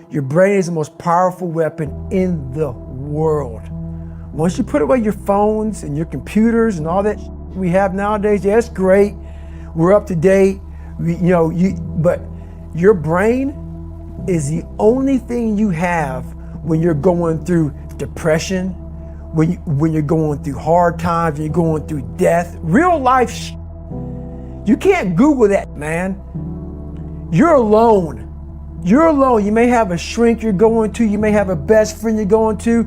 Your brain is the most powerful weapon in the world. Once you put away your phones and your computers and all that we have nowadays, yeah, it's great. We're up to date. But your brain is the only thing you have when you're going through depression, when you're going through hard times, when you're going through death, real life. You can't Google that, man. You're alone. You're alone. You may have a shrink you're going to, you may have a best friend you're going to,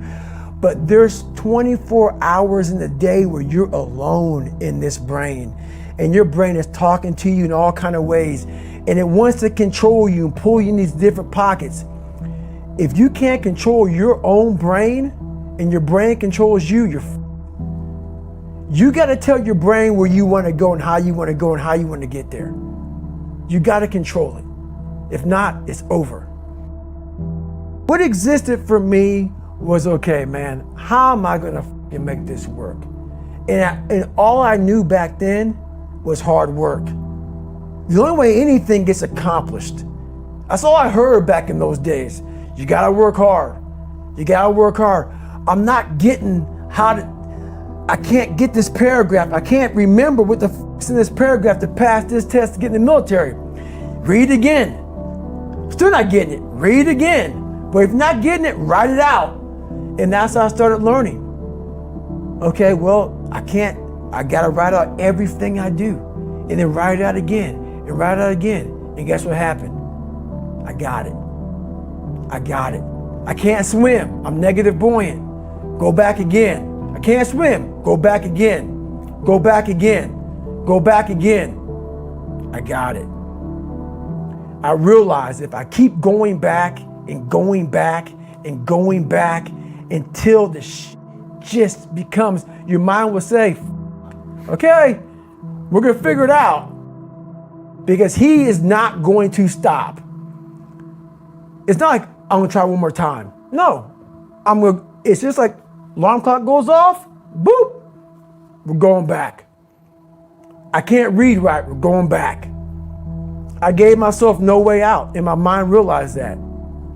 but there's 24 hours in the day where you're alone in this brain. And your brain is talking to you in all kinds of ways. And it wants to control you and pull you in these different pockets. If you can't control your own brain and your brain controls you, you got to tell your brain where you want to go and how you want to go and how you want to get there. You got to control it. If not, it's over. What existed for me was, okay, man, how am I going to make this work? And all I knew back then was hard work. The only way anything gets accomplished. That's all I heard back in those days. You gotta work hard. You gotta work hard. I'm not getting I can't get this paragraph. I can't remember what the f***'s in this paragraph to pass this test to get in the military. Read it again. Still not getting it. Read it again. But if you're not getting it, write it out. And that's how I started learning. Okay, well, I gotta write out everything I do. And then write it out again. And write it out again. And guess what happened? I got it. I can't swim. I'm negative buoyant. Go back again. I can't swim. Go back again. Go back again. Go back again. I got it. I realized if I keep going back and going back and going back until the just becomes, your mind will say, okay, we're going to figure it out, because he is not going to stop. It's not like I'm going to try one more time. No, it's just like alarm clock goes off, boop, we're going back. I can't read right, we're going back. I gave myself no way out, and my mind realized that.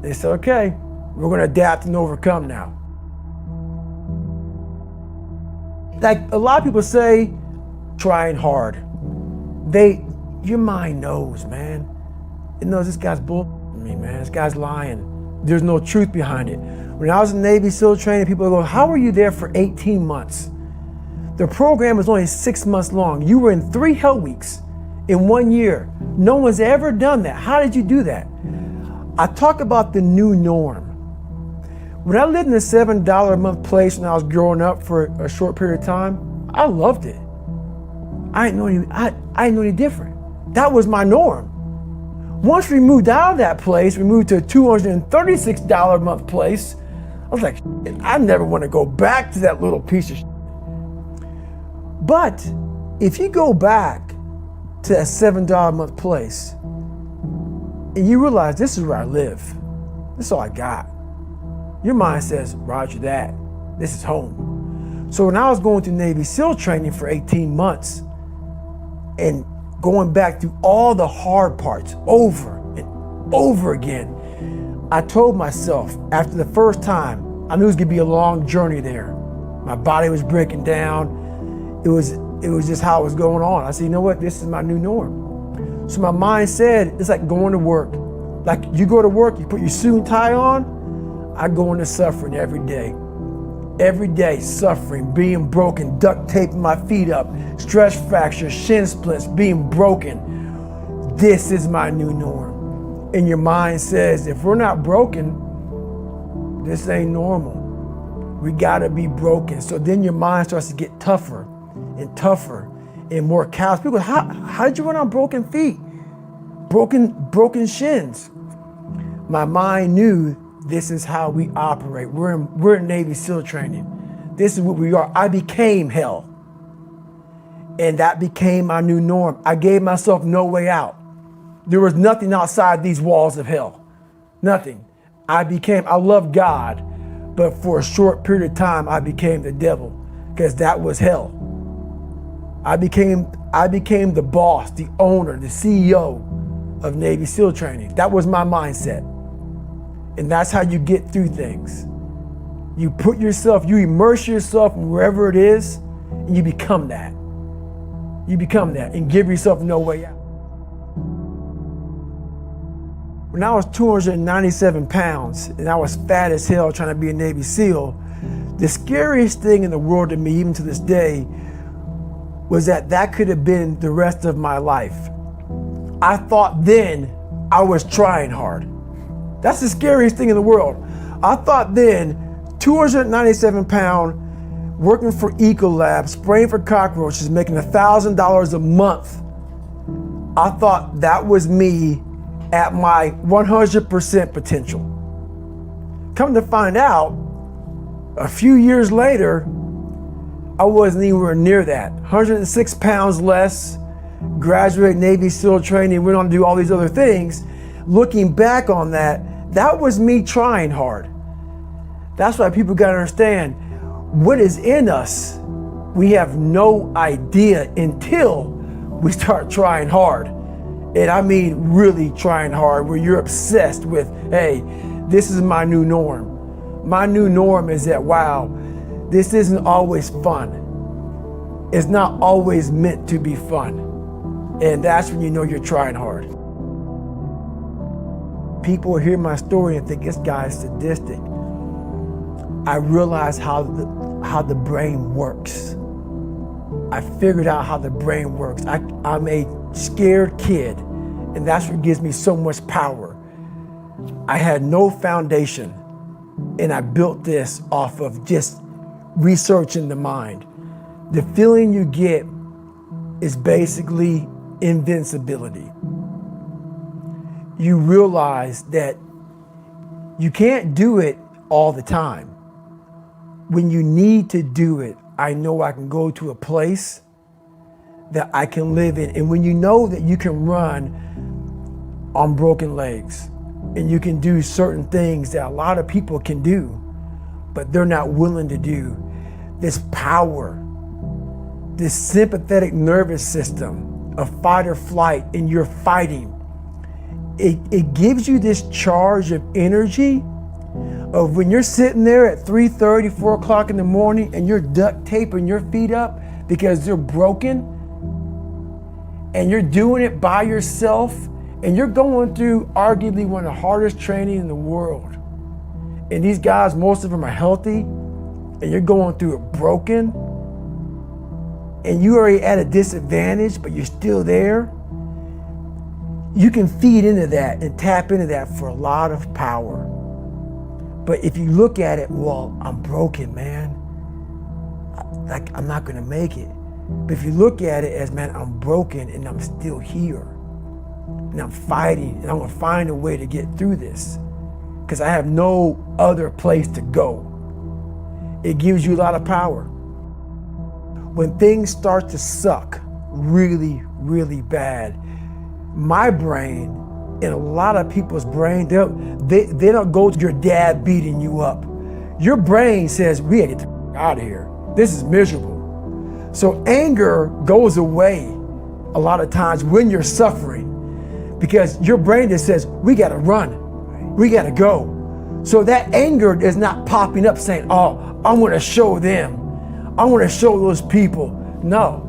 They said, okay, we're going to adapt and overcome now. Like a lot of people say, trying hard. Your mind knows, man. It knows this guy's bullshitting me, man. This guy's lying. There's no truth behind it. When I was in Navy SEAL training, people go, how were you there for 18 months? The program was only 6 months long. You were in 3 hell weeks in 1 year. No one's ever done that. How did you do that? I talk about the new norm. When I lived in a $7 a month place when I was growing up for a short period of time, I loved it. I didn't know any different. That was my norm. Once we moved out of that place, we moved to a $236 a month place. I was like, I never want to go back to that little piece of shit. But if you go back to that $7 a month place and you realize this is where I live, this is all I got, your mind says, roger that, this is home. So when I was going through Navy SEAL training for 18 months and going back through all the hard parts over and over again, I told myself after the first time, I knew it was gonna be a long journey there. My body was breaking down. It was just how it was going on. I said, you know what, this is my new norm. So my mind said, it's like going to work. Like you go to work, you put your suit and tie on, I go into suffering every day. Every day, suffering, being broken, duct taping my feet up, stress fractures, shin splints, being broken. This is my new norm. And your mind says, if we're not broken, this ain't normal. We gotta be broken. So then your mind starts to get tougher and tougher and more callous. People go, how did you run on broken feet? Broken shins. My mind knew this is how we operate. We're in Navy SEAL training. This is what we are. I became hell. And that became my new norm. I gave myself no way out. There was nothing outside these walls of hell. Nothing. I love God, but for a short period of time, I became the devil, because that was hell. I became the boss, the owner, the CEO of Navy SEAL training. That was my mindset. And that's how you get through things. You you immerse yourself in wherever it is, and you become that. You become that and give yourself no way out. When I was 297 pounds and I was fat as hell trying to be a Navy SEAL, the scariest thing in the world to me, even to this day, was that could have been the rest of my life. I thought then I was trying hard. That's the scariest thing in the world. I thought then, 297 pound, working for Ecolab, spraying for cockroaches, making $1,000 a month. I thought that was me at my 100% potential. Come to find out, a few years later, I wasn't anywhere near that. 106 pounds less, graduated Navy SEAL training, went on to do all these other things. Looking back on that was me trying hard. That's why people gotta understand, what is in us, we have no idea until we start trying hard. And I mean really trying hard, where you're obsessed with, hey, this is my new norm. My new norm is that, wow, this isn't always fun. It's not always meant to be fun. And that's when you know you're trying hard. People hear my story and think this guy is sadistic. I realized how the brain works. I figured out how the brain works. I'm a scared kid, and that's what gives me so much power. I had no foundation, and I built this off of just researching the mind. The feeling you get is basically invincibility. You realize that you can't do it all the time. When you need to do it, I know I can go to a place that I can live in. And when you know that you can run on broken legs and you can do certain things that a lot of people can do, but they're not willing to do, this power, this sympathetic nervous system of fight or flight, and you're fighting, it gives you this charge of energy of when you're sitting there at 3:30, 4 o'clock in the morning and you're duct taping your feet up because they're broken, and you're doing it by yourself, and you're going through arguably one of the hardest training in the world. And these guys, most of them are healthy, and you're going through it broken, and you're already at a disadvantage, but you're still there. You can feed into that and tap into that for a lot of power. But if you look at it, well, I'm broken, man. I'm not gonna make it. But if you look at it as, man, I'm broken and I'm still here. And I'm fighting, and I'm gonna find a way to get through this, because I have no other place to go. It gives you a lot of power. When things start to suck really, really bad, my brain and a lot of people's brain, they don't go to your dad beating you up. Your brain says, we gotta get the out of here. This is miserable. So anger goes away a lot of times when you're suffering, because your brain just says, we gotta run, we gotta go. So that anger is not popping up saying, oh, I'm gonna show them, I'm gonna show those people. No,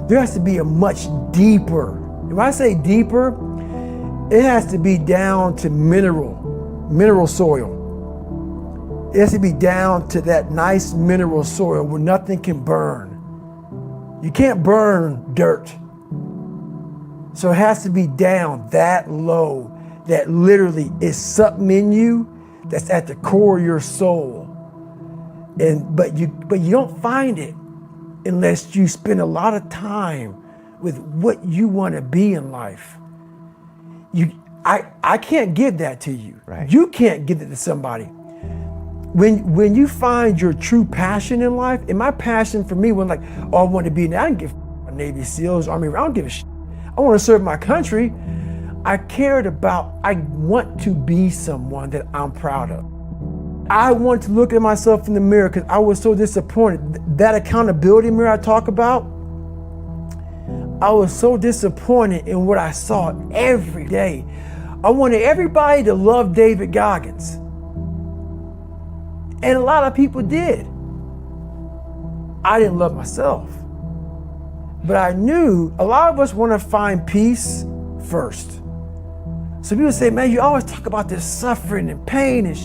there has to be a much deeper, when I say deeper, it has to be down to mineral soil. It has to be down to that nice mineral soil where nothing can burn. You can't burn dirt. So it has to be down that low, that literally is something in you that's at the core of your soul. But you don't find it unless you spend a lot of time with what you want to be in life. I can't give that to you. Right. You can't give it to somebody. When you find your true passion in life, and my passion for me was like, oh, I want to be, I didn't give a Navy SEALs, Army, I don't give a shit. I want to serve my country. I want to be someone that I'm proud of. I want to look at myself in the mirror because I was so disappointed. That accountability mirror I talk about, I was so disappointed in what I saw every day. I wanted everybody to love David Goggins. And a lot of people did. I didn't love myself. But I knew a lot of us want to find peace first. So people say, man, you always talk about this suffering and pain and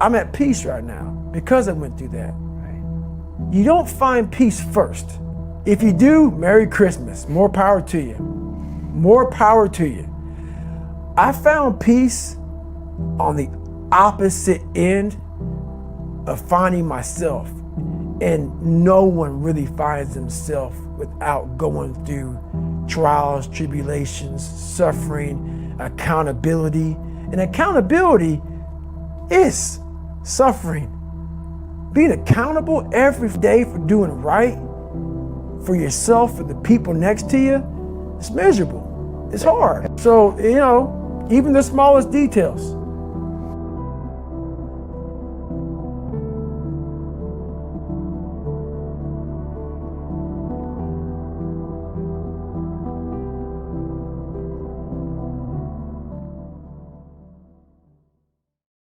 I'm at peace right now because I went through that. Right? You don't find peace first. If you do, Merry Christmas. More power to you. More power to you. I found peace on the opposite end of finding myself. And no one really finds themselves without going through trials, tribulations, suffering, accountability. And accountability is suffering. Being accountable every day for doing right for yourself, for the people next to you, it's miserable. It's hard. So, even the smallest details.